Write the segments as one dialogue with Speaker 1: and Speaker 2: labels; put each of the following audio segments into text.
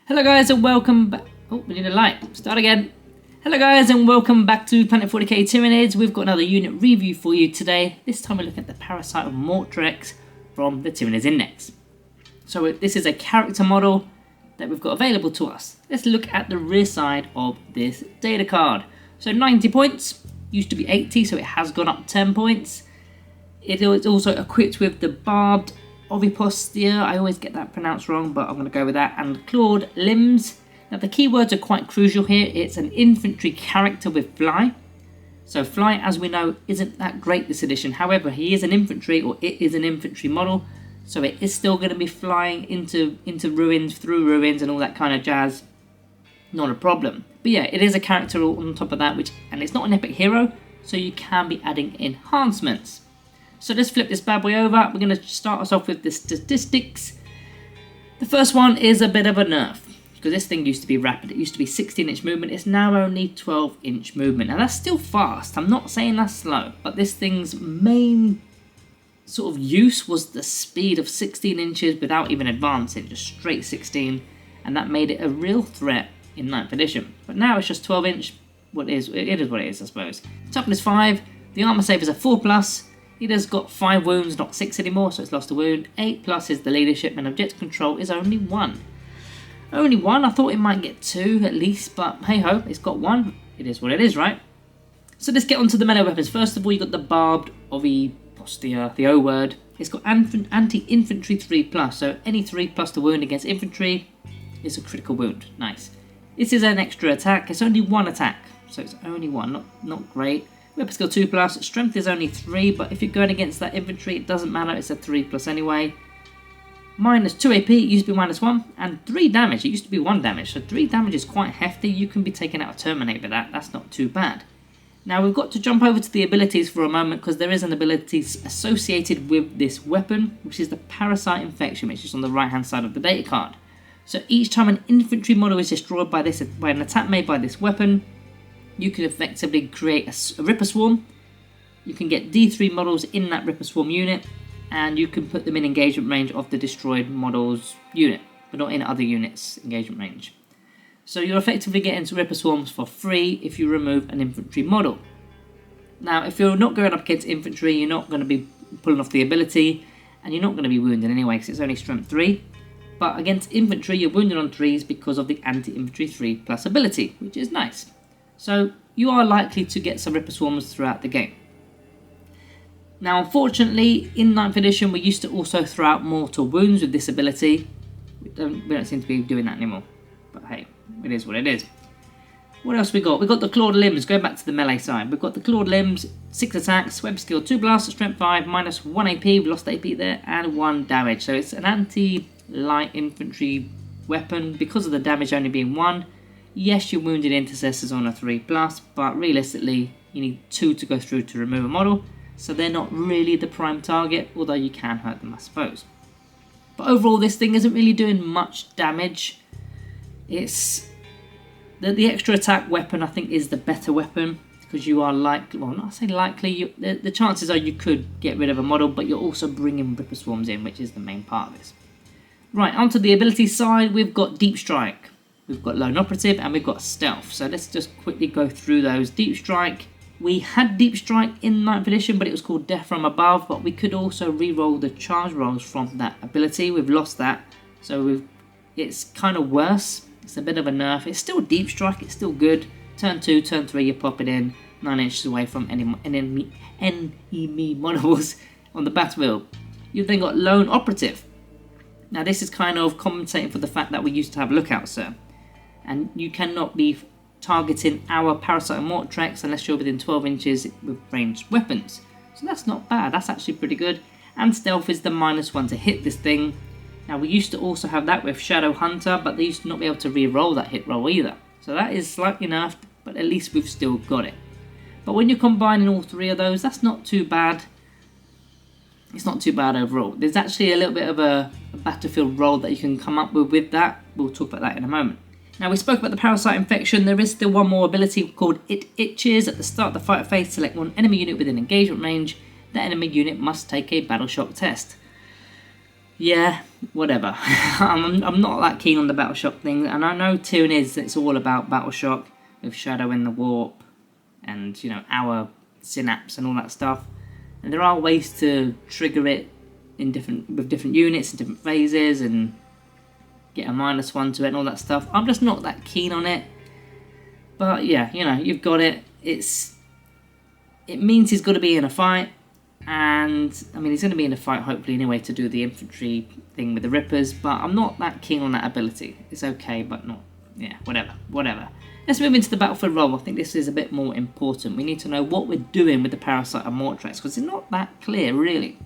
Speaker 1: Hello guys and welcome back. Oh, we need a light. Start again. Hello guys and welcome back to Planet 40k Tyranids. We've got another unit review for you today. This time we're looking at the Parasite of Mortrex from the Tyranids Index. So this is a character model that we've got available to us. Let's look at the rear side of this data card. So 90 points, used to be 80, so it has gone up 10 points. It is also equipped with the barbed ovipositor, I always get that pronounced wrong, but I'm going to go with that, and clawed limbs. Now the keywords are quite crucial here. It's an infantry character with fly. So fly, as we know, isn't that great this edition. However, he is an infantry, or it is an infantry model, so it is still going to be flying into ruins, through ruins, and all that kind of jazz. Not a problem. But yeah, it is a character on top of that, and it's not an epic hero, so you can be adding enhancements. So let's flip this bad boy over. We're going to start us off with the statistics. The first one is a bit of a nerf, because this thing used to be rapid. It used to be 16-inch movement. It's now only 12-inch movement. Now that's still fast. I'm not saying that's slow, but this thing's main sort of use was the speed of 16 inches without even advancing, just straight 16, and that made it a real threat in 9th edition. But now it's just 12-inch. It is what it is, I suppose. Toughness 5. The armor save is a 4+. It has got 5 wounds, not 6 anymore, so it's lost a wound. 8+ is the leadership, and objective control is only 1. Only 1? I thought it might get 2 at least, but hey ho, it's got 1. It is what it is, right? So let's get on to the melee weapons. First of all, you've got the barbed ovipositor, the O word. It's got anti-infantry 3+, so any 3+ to wound against infantry is a critical wound. Nice. This is an extra attack. It's only 1 attack, so it's only 1, not great. Weapon skill 2+, strength is only 3, but if you're going against that infantry, it doesn't matter, it's a 3+ anyway. Minus 2 AP, it used to be -1, and 3 damage, it used to be 1 damage, so 3 damage is quite hefty. You can be taken out of Terminate with that, that's not too bad. Now we've got to jump over to the abilities for a moment, because there is an ability associated with this weapon, which is the Parasite Infection, which is on the right hand side of the data card. So each time an infantry model is destroyed by an attack made by this weapon, you can effectively create a Ripper Swarm. You can get D3 models in that Ripper Swarm unit, and you can put them in engagement range of the destroyed model's unit, but not in other units' engagement range. So you're effectively getting Ripper Swarms for free if you remove an infantry model. Now, if you're not going up against infantry, you're not going to be pulling off the ability, and you're not going to be wounded anyway, because it's only strength 3. But against infantry, you're wounded on 3s because of the anti-infantry 3+ ability, which is nice. So you are likely to get some Ripper Swarms throughout the game. Now unfortunately, in 9th edition we used to also throw out mortal wounds with this ability. We don't seem to be doing that anymore. But hey, it is what it is. What else we got? We got the clawed limbs, going back to the melee side. We've got the clawed limbs, 6 attacks, web skill 2+, strength 5, minus 1 AP, we lost AP there, and 1 damage. So it's an anti-light infantry weapon because of the damage only being 1. Yes, your wounded intercessors on a 3+, but realistically, you need 2 to go through to remove a model, so they're not really the prime target, although you can hurt them, I suppose. But overall, this thing isn't really doing much damage. It's the extra attack weapon, I think, is the better weapon, because you are likely, well, not say likely, the chances are you could get rid of a model, but you're also bringing Ripper Swarms in, which is the main part of this. Right, onto the ability side, we've got Deep Strike. We've got Lone Operative and we've got Stealth. So let's just quickly go through those. Deep Strike. We had Deep Strike in 9th edition, but it was called Death from Above. But we could also re-roll the charge rolls from that ability. We've lost that. So it's kind of worse. It's a bit of a nerf. It's still Deep Strike. It's still good. Turn 2, turn 3, you pop it in 9 inches away from enemy models on the battlefield. You've then got Lone Operative. Now this is kind of compensating for the fact that we used to have Lookout Sir. And you cannot be targeting our Parasite of Mortrex unless you're within 12 inches with ranged weapons. So that's not bad, that's actually pretty good. And Stealth is the -1 to hit this thing. Now we used to also have that with Shadow Hunter, but they used to not be able to re-roll that hit roll either. So that is slightly nerfed, but at least we've still got it. But when you're combining all 3 of those, that's not too bad. It's not too bad overall. There's actually a little bit of a battlefield roll that you can come up with that. We'll talk about that in a moment. Now we spoke about the Parasite Infection. There is still one more ability called It Itches. At the start of the fight phase, select one enemy unit within engagement range. That enemy unit must take a battle shock test. Yeah, whatever. I'm not that keen on the Battle Shock thing, and I know Tyranids, it's all about Battle Shock with Shadow in the Warp and, you know, our synapse and all that stuff. And there are ways to trigger it in with different units and different phases and get a -1 to it and all that stuff. I'm just not that keen on it. But yeah, you know, you've got it. It means he's got to be in a fight. And, I mean, he's going to be in a fight, hopefully, anyway, to do the infantry thing with the Rippers. But I'm not that keen on that ability. It's okay, but not... Yeah, whatever. Let's move into the battlefield role. I think this is a bit more important. We need to know what we're doing with the Parasite of Mortrex, because it's not that clear, really.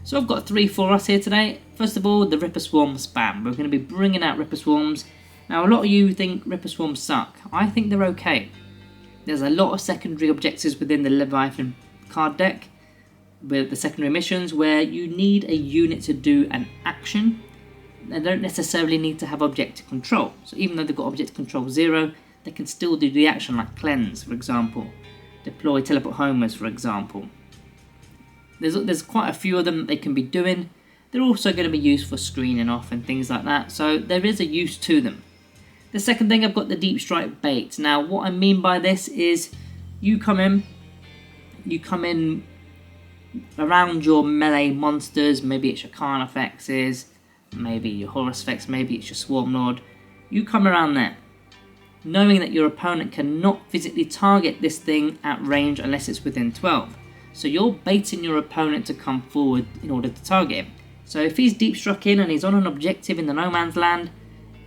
Speaker 1: So I've got 3 for us here today. First of all, the Ripper Swarm spam. We're going to be bringing out Ripper Swarms. Now, a lot of you think Ripper Swarms suck. I think they're okay. There's a lot of secondary objectives within the Leviathan card deck with the secondary missions where you need a unit to do an action. They don't necessarily need to have objective control. So even though they've got objective control 0, they can still do the action, like cleanse, for example. Deploy teleport homers, for example. There's quite a few of them that they can be doing. They're also going to be used for screening off and things like that. So there is a use to them. The second thing, I've got the Deep Strike bait. Now, what I mean by this is you come in around your melee monsters. Maybe it's your Carnifexes, maybe your Horus Vex, maybe it's your Swarm Lord. You come around there, knowing that your opponent cannot physically target this thing at range unless it's within 12. So you're baiting your opponent to come forward in order to target him. So if he's deep struck in and he's on an objective in the no man's land,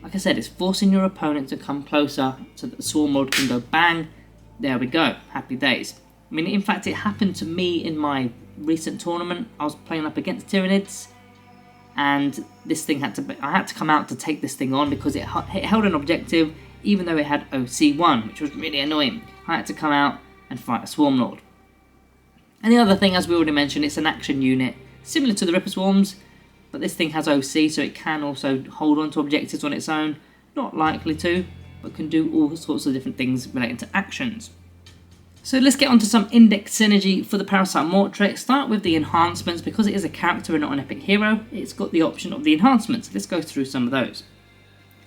Speaker 1: like I said, it's forcing your opponent to come closer so that the Swarm Lord can go bang. There we go, happy days. I mean, in fact, it happened to me in my recent tournament. I was playing up against Tyranids, and this thing I had to come out to take this thing on because it held an objective, even though it had OC1, which was really annoying. I had to come out and fight a Swarm Lord. And the other thing, as we already mentioned, it's an action unit, similar to the Ripper Swarms, but this thing has OC, so it can also hold on to objectives on its own. Not likely to, but can do all sorts of different things relating to actions. So let's get on to some index synergy for the Parasite Mortrex. Start with the enhancements. Because it is a character and not an epic hero, it's got the option of the enhancements. Let's go through some of those.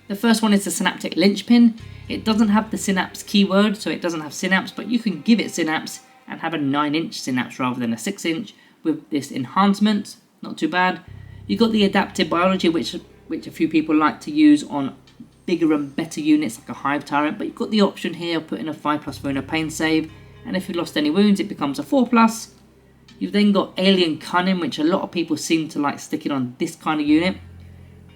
Speaker 1: The first one is the Synaptic Linchpin. It doesn't have the synapse keyword, so it doesn't have synapse, but you can give it synapse and have a 9-inch synapse rather than a 6-inch with this enhancement. Not too bad. You've got the Adaptive Biology, which a few people like to use on bigger and better units like a Hive Tyrant, but you've got the option here of putting a 5+ for no pain save, and if you've lost any wounds it becomes a 4+. You've then got Alien Cunning, which a lot of people seem to like sticking on this kind of unit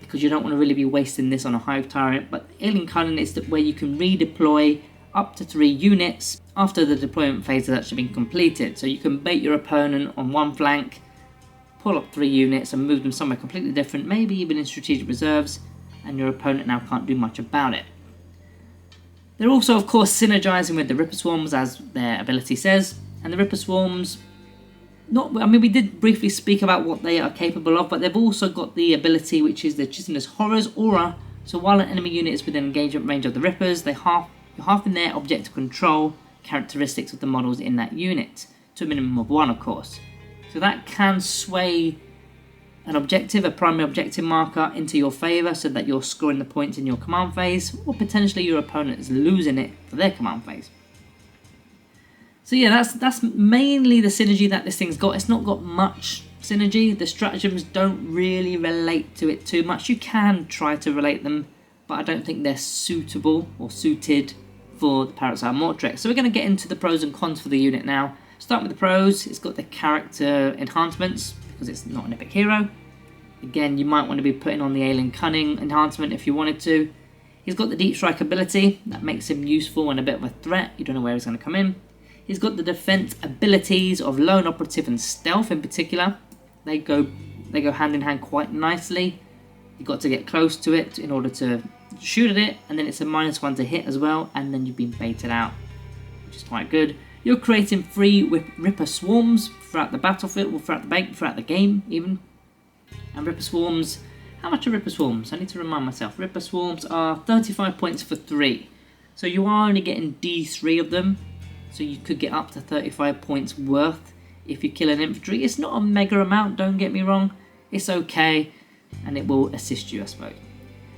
Speaker 1: because you don't want to really be wasting this on a Hive Tyrant, but Alien Cunning is where you can redeploy up to 3 units after the deployment phase has actually been completed. So you can bait your opponent on one flank, pull up 3 units and move them somewhere completely different, maybe even in strategic reserves, and your opponent now can't do much about it. They're also, of course, synergizing with the Ripper Swarms, as their ability says, and the Ripper Swarms, we did briefly speak about what they are capable of, but they've also got the ability which is the Chitinous Horrors aura, so while an enemy unit is within engagement range of the Rippers, they half in their objective control characteristics of the models in that unit, to a minimum of 1, of course. So that can sway an objective, a primary objective marker, into your favour so that you're scoring the points in your command phase, or potentially your opponent is losing it for their command phase. So yeah, that's mainly the synergy that this thing's got. It's not got much synergy. The stratagems don't really relate to it too much. You can try to relate them, but I don't think they're suitable or suited for the Parasite Mortrex. So we're going to get into the pros and cons for the unit now. Start with the pros. It's got the character enhancements because it's not an epic hero. Again, you might want to be putting on the Alien Cunning enhancement if you wanted to. He's got the Deep Strike ability that makes him useful and a bit of a threat. You don't know where he's going to come in. He's got the defense abilities of Lone Operative and Stealth in particular. They go hand in hand quite nicely. You've got to get close to it in order to shoot at it, and then it's a -1 to hit as well, and then you've been baited out, which is quite good. You're creating free Ripper Swarms throughout the battlefield, or throughout the game even. And Ripper Swarms, how much are Ripper Swarms? I need to remind myself. Ripper Swarms are 35 points for 3. So you are only getting D3 of them. So you could get up to 35 points worth if you kill an infantry. It's not a mega amount, don't get me wrong. It's okay. and it will assist you, I suppose.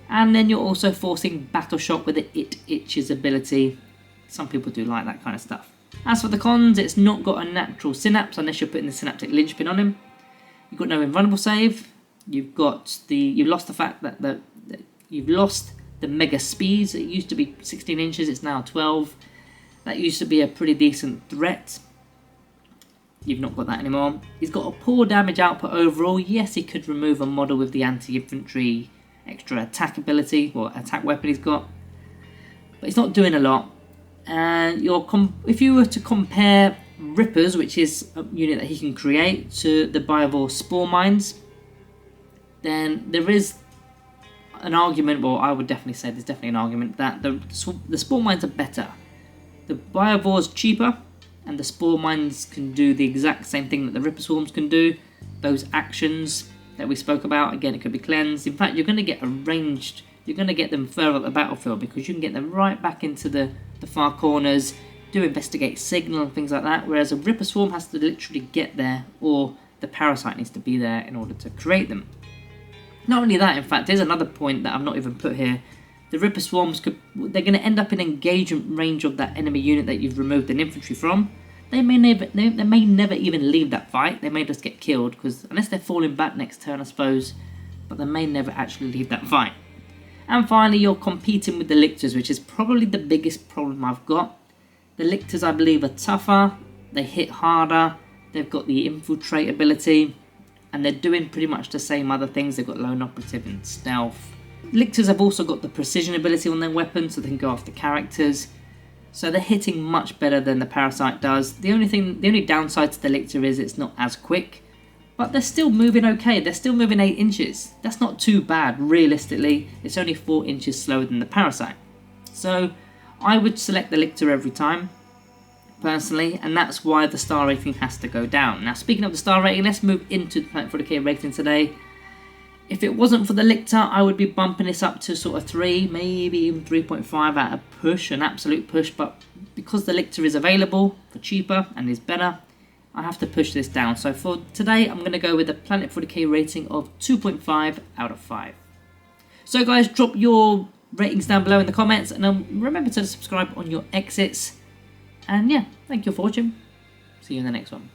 Speaker 1: And then you're also forcing Battle Shock with the It Itches ability. Some people do like that kind of stuff. As for the cons, it's not got a natural synapse unless you're putting the synaptic linchpin on him. You've got no invulnerable save. You've lost the fact that you've lost the mega speeds. It used to be 16 inches, it's now 12. That used to be a pretty decent threat. You've not got that anymore. He's got a poor damage output overall. Yes, he could remove a model with the anti-infantry extra attack ability, or attack weapon he's got. But he's not doing a lot. And if you were to compare Rippers, which is a unit that he can create, to the Biovore Spore Mines, then there is an argument, well, I would definitely say there's definitely an argument that the Spore Mines are better. The Biovore's cheaper, and the Spore Mines can do the exact same thing that the Ripper Swarms can do. Those actions that we spoke about, again, it could be cleansed. In fact, you're going to get you're going to get them further up the battlefield, because you can get them right back into the far corners, do investigate signal and things like that, whereas a Ripper Swarm has to literally get there, or the Parasite needs to be there in order to create them. Not only that, in fact, there's another point that I've not even put here. The Ripper Swarms, they're going to end up in engagement range of that enemy unit that you've removed an infantry from. They may never even leave that fight. They may just get killed, because unless they're falling back next turn, I suppose, but they may never actually leave that fight. And finally, you're competing with the Lictors, which is probably the biggest problem I've got. The Lictors, I believe, are tougher, they hit harder, they've got the infiltrate ability, and they're doing pretty much the same other things. They've got lone operative and stealth. Lictors have also got the precision ability on their weapons, so they can go after characters. So they're hitting much better than the Parasite does. The only downside to the Lictor is it's not as quick, but they're still moving okay. They're still moving 8 inches. That's not too bad, realistically. It's only 4 inches slower than the Parasite. So I would select the Lictor every time, personally, and that's why the star rating has to go down. Now, speaking of the star rating, let's move into the Planet 40k rating today. If it wasn't for the Lictor, I would be bumping this up to sort of 3, maybe even 3.5 at a push, an absolute push, but because the Lictor is available for cheaper and is better, I have to push this down. So for today, I'm going to go with a Planet 40k rating of 2.5 out of 5. So guys, drop your ratings down below in the comments, and remember to subscribe on your exits. And yeah, thank you for watching. See you in the next one.